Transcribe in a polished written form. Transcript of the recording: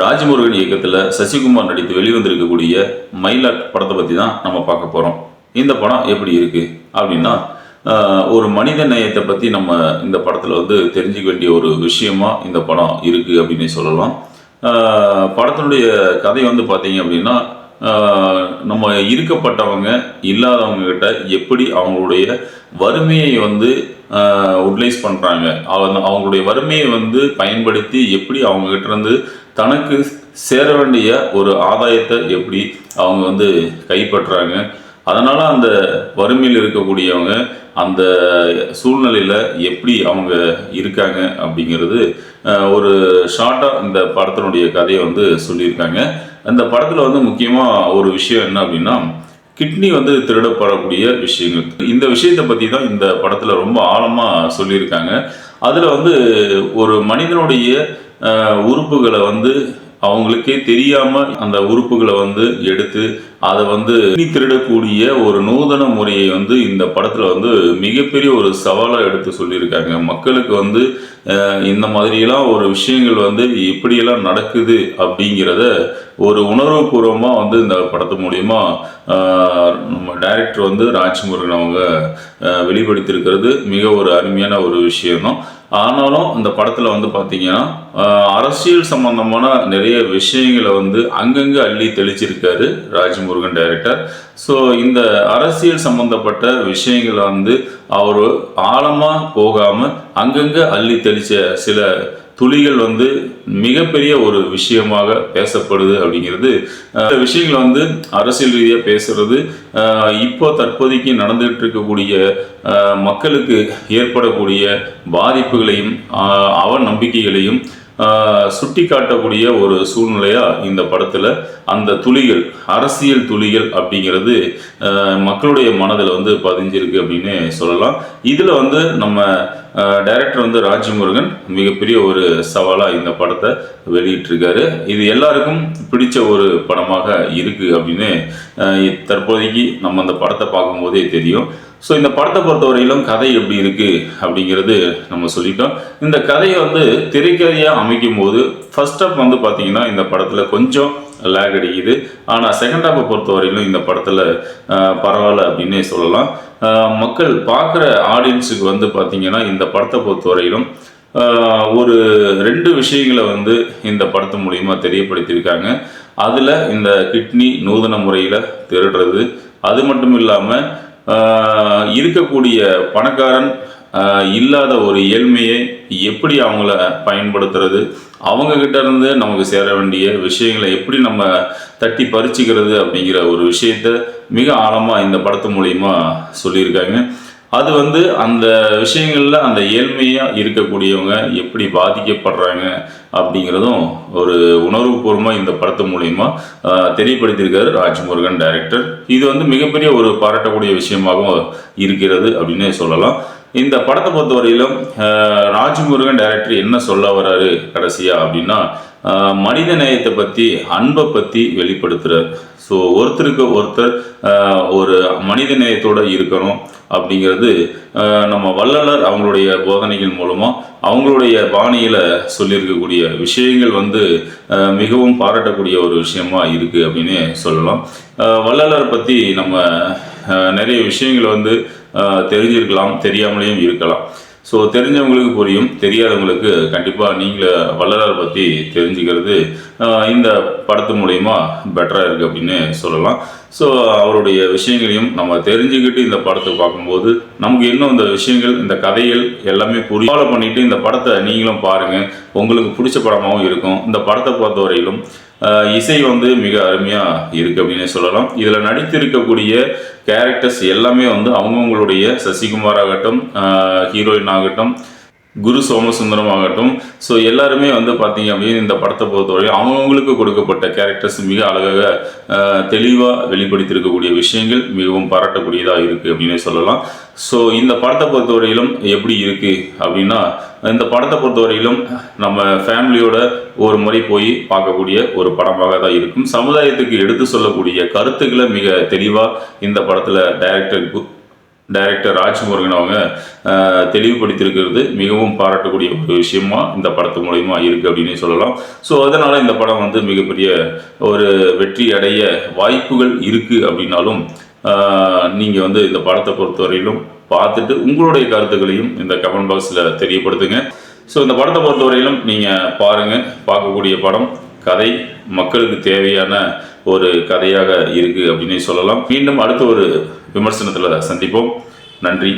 ராஜமுருகன் இயக்கத்தில் சசிகுமார் நடித்து வெளிவந்திருக்கக்கூடிய மயிலாட் படத்தை பற்றி தான் நம்ம பார்க்க போகிறோம். இந்த படம் எப்படி இருக்குது அப்படின்னா, ஒரு மனித நேயத்தை பற்றி நம்ம இந்த படத்தில் தெரிஞ்சுக்க வேண்டிய ஒரு விஷயமா இந்த படம் இருக்குது அப்படின்னு சொல்லலாம். படத்தினுடைய கதை பார்த்தீங்க அப்படின்னா, நம்ம இருக்கப்பட்டவங்க இல்லாதவங்க கிட்ட எப்படி அவங்களுடைய வறுமையை உட்லைஸ் பண்ணுறாங்க, அவங்களுடைய வறுமையை பயன்படுத்தி எப்படி அவங்ககிட்ட இருந்து தனக்கு சேர வேண்டிய ஒரு ஆதாயத்தை எப்படி அவங்க கைப்பற்றுறாங்க, அதனால் அந்த வறுமையில் இருக்கக்கூடியவங்க அந்த சூழ்நிலையில் எப்படி அவங்க இருக்காங்க அப்படிங்கிறது ஒரு ஷார்ட்டாக இந்த படத்தினுடைய கதையை சொல்லியிருக்காங்க. அந்த படத்தில் முக்கியமாக ஒரு விஷயம் என்ன அப்படின்னா, கிட்னி திருடப்படக்கூடிய விஷயங்கள். இந்த விஷயத்தை பற்றி தான் இந்த படத்தில் ரொம்ப ஆழமாக சொல்லியிருக்காங்க. அதில் ஒரு மனிதனுடைய உறுப்புகளை அவங்களுக்கே தெரியாமல் அந்த உறுப்புகளை எடுத்து அதை கிட்னி திருடக்கூடிய ஒரு நூதன முறையை இந்த படத்தில் மிகப்பெரிய ஒரு சவாலாக எடுத்து சொல்லியிருக்காங்க. மக்களுக்கு இந்த மாதிரியெல்லாம் ஒரு விஷயங்கள் எப்படியெல்லாம் நடக்குது அப்படிங்கிறத ஒரு உணர்வுபூர்வமாக இந்த படத்து மூலிமா நம்ம டைரக்டர் ராஜ்முருகன் அவங்க வெளிப்படுத்தியிருக்கிறது மிக ஒரு அருமையான ஒரு விஷயம்தான். ஆனாலும் இந்த படத்தில் பார்த்தீங்கன்னா அரசியல் சம்பந்தமான நிறைய விஷயங்களை அங்கங்கே அள்ளி தெளிச்சிருக்காரு ராஜ்முருகன் டைரக்டர். ஸோ இந்த அரசியல் சம்பந்தப்பட்ட விஷயங்களை அவர் ஆழமாக போகாமல் அங்கங்கே அள்ளி தெளித்த சில துளிகள் மிகப்பெரிய ஒரு விஷயமாக பேசப்படுது அப்படிங்கிறது. இந்த விஷயங்கள் அரசியல் ரீதியாக பேசுறது இப்போ தற்போதைக்கு நடந்துகிட்டு இருக்கக்கூடிய மக்களுக்கு ஏற்படக்கூடிய பாதிப்புகளையும் அவநம்பிக்கைகளையும் சுட்டி காட்டக்கூடிய ஒரு சூழ்நிலையாக இந்த படத்தில் அந்த துளிகள், அரசியல் துளிகள் அப்படிங்கிறது மக்களுடைய மனதில் பதிஞ்சிருக்கு அப்படின்னு சொல்லலாம். இதில் நம்ம டைரக்டர் ராஜ்முருகன் மிகப்பெரிய ஒரு சவாலாக இந்த படத்தை வெளியிட்டிருக்காரு. இது எல்லாருக்கும் பிடிச்ச ஒரு படமாக இருக்குது அப்படின்னு தற்போதைக்கு நம்ம அந்த படத்தை பார்க்கும்போதே தெரியும். ஸோ இந்த படத்தை பொறுத்தவரையிலும் கதை எப்படி இருக்குது அப்படிங்கிறது நம்ம சொல்லிட்டோம். இந்த கதையை திரைக்கதையாக அமைக்கும் போது ஃபர்ஸ்ட் ஹாஃப் பார்த்தீங்கன்னா இந்த படத்தில் கொஞ்சம் லேக் அடிக்குது. ஆனால் செகண்ட் ஹாஃபை பொறுத்தவரையிலும் இந்த படத்தில் பரவாயில்ல அப்படின்னே சொல்லலாம். மக்கள் பார்க்குற ஆடியன்ஸுக்கு பார்த்தீங்கன்னா இந்த படத்தை பொறுத்தவரையிலும் ஒரு 2 விஷயங்களை இந்த படத்து மூலிமா தெரியப்படுத்தியிருக்காங்க. அதில் இந்த கிட்னி நூதன முறையில் திருடுறது, அது மட்டும் இல்லாமல் இருக்கக்கூடிய பணக்காரன் இல்லாத ஒரு ஏழ்மையை எப்படி அவங்கள பயன்படுத்துறது, அவங்கக்கிட்ட இருந்து நமக்கு சேர வேண்டிய விஷயங்களை எப்படி நம்ம தட்டி பறிச்சுக்கிறது அப்படிங்கிற ஒரு விஷயத்த மிக ஆழமாக இந்த படத்து மூலிமா சொல்லியிருக்காங்க. அது அந்த விஷயங்களில் அந்த ஏழ்மையாக இருக்கக்கூடியவங்க எப்படி பாதிக்கப்படுறாங்க அப்படிங்கிறதும் ஒரு உணர்வுபூர்வமாக இந்த படத்து மூலிமா தெரியப்படுத்தியிருக்காரு ராஜ்முருகன் டைரக்டர். இது மிகப்பெரிய ஒரு பாராட்டக்கூடிய விஷயமாகவும் இருக்கிறது அப்படின்னு சொல்லலாம். இந்த படத்தை பொறுத்தவரையிலும் ராஜ்முருகன் டைரக்டர் என்ன சொல்ல வர்றாரு கடைசியாக அப்படின்னா, மனித நேயத்தை பற்றி, அன்பை பற்றி வெளிப்படுத்துகிறார். ஸோ ஒருத்தருக்கு ஒருத்தர் ஒரு மனித நேயத்தோடு இருக்கணும் அப்படிங்கிறது நம்ம வள்ளலர் அவங்களுடைய போதனைகள் மூலமாக அவங்களுடைய பாணியில் சொல்லியிருக்கக்கூடிய விஷயங்கள் மிகவும் பாராட்டக்கூடிய ஒரு விஷயமா இருக்குது அப்படின்னு சொல்லலாம். வள்ளலர் பற்றி நம்ம நிறைய விஷயங்கள் தெரிஞ்சிருக்கலாம், தெரியாமலேயும் இருக்கலாம். ஸோ தெரிஞ்சவங்களுக்கு புரியும், தெரியாதவங்களுக்கு கண்டிப்பாக நீங்கள் வள்ளலார் பற்றி தெரிஞ்சுக்கிறது இந்த படத்து மூலயமா பெட்டராக இருக்குது அப்படின்னு சொல்லலாம். ஸோ அவருடைய விஷயங்களையும் நம்ம தெரிஞ்சுக்கிட்டு இந்த படத்தை பார்க்கும்போது நமக்கு இன்னும் இந்த விஷயங்கள், இந்த கதைகள் எல்லாமே ஃபாலோ பண்ணிவிட்டு இந்த படத்தை நீங்களும் பாருங்கள். உங்களுக்கு பிடிச்ச படமாகவும் இருக்கும். இந்த படத்தை பொறுத்தவரையிலும் இசை மிக அருமையாக இருக்குது அப்படின்னு சொல்லலாம். இதில் நடித்திருக்கக்கூடிய கேரக்டர்ஸ் எல்லாமே அவங்கவுங்களுடைய சசிகுமார் ஆகட்டும், ஹீரோயின் ஆகட்டும், குரு சோமசுந்தரம் ஆகட்டும், ஸோ எல்லாருமே பார்த்தீங்க அப்படின்னு இந்த படத்தை பொறுத்தவரை அவங்கவுங்களுக்கு கொடுக்கப்பட்ட கேரக்டர்ஸ் மிக அழகாக தெளிவாக வெளிப்படுத்தியிருக்கக்கூடிய விஷயங்கள் மிகவும் பாராட்டக்கூடியதாக இருக்குது அப்படின்னு சொல்லலாம். ஸோ இந்த படத்தை பொறுத்தவரையிலும் எப்படி இருக்குது அப்படின்னா, இந்த படத்தை பொறுத்தவரையிலும் நம்ம ஃபேமிலியோட ஒரு முறை போய் பார்க்கக்கூடிய ஒரு படமாக தான் இருக்கும். சமுதாயத்துக்கு எடுத்து சொல்லக்கூடிய கருத்துக்களை மிக தெளிவாக இந்த படத்தில் டைரக்டர் டைரக்டர் ராஜ்முருகன் அவங்க தெளிவுபடுத்தியிருக்கிறது மிகவும் பாராட்டக்கூடிய ஒரு விஷயமா இந்த படத்து மூலயமா இருக்குது அப்படின்னு சொல்லலாம். ஸோ அதனால் இந்த படம் வந்து மிகப்பெரிய ஒரு வெற்றி அடைய வாய்ப்புகள் இருக்குது அப்படின்னாலும் நீங்கள் வந்து இந்த படத்தை பொறுத்தவரையிலும் பார்த்துட்டு உங்களுடைய கருத்துக்களையும் இந்த கமெண்ட் பாக்ஸில் தெரியப்படுத்துங்க. ஸோ இந்த படத்தை பொறுத்தவரையிலும் நீங்கள் பாருங்கள், பார்க்கக்கூடிய படம், கதை மக்களுக்கு தேவையான ஒரு கதையாக இருக்குது அப்படின்னு சொல்லலாம். மீண்டும் அடுத்த ஒரு விமர்சனத்தில் சந்திப்போம். நன்றி.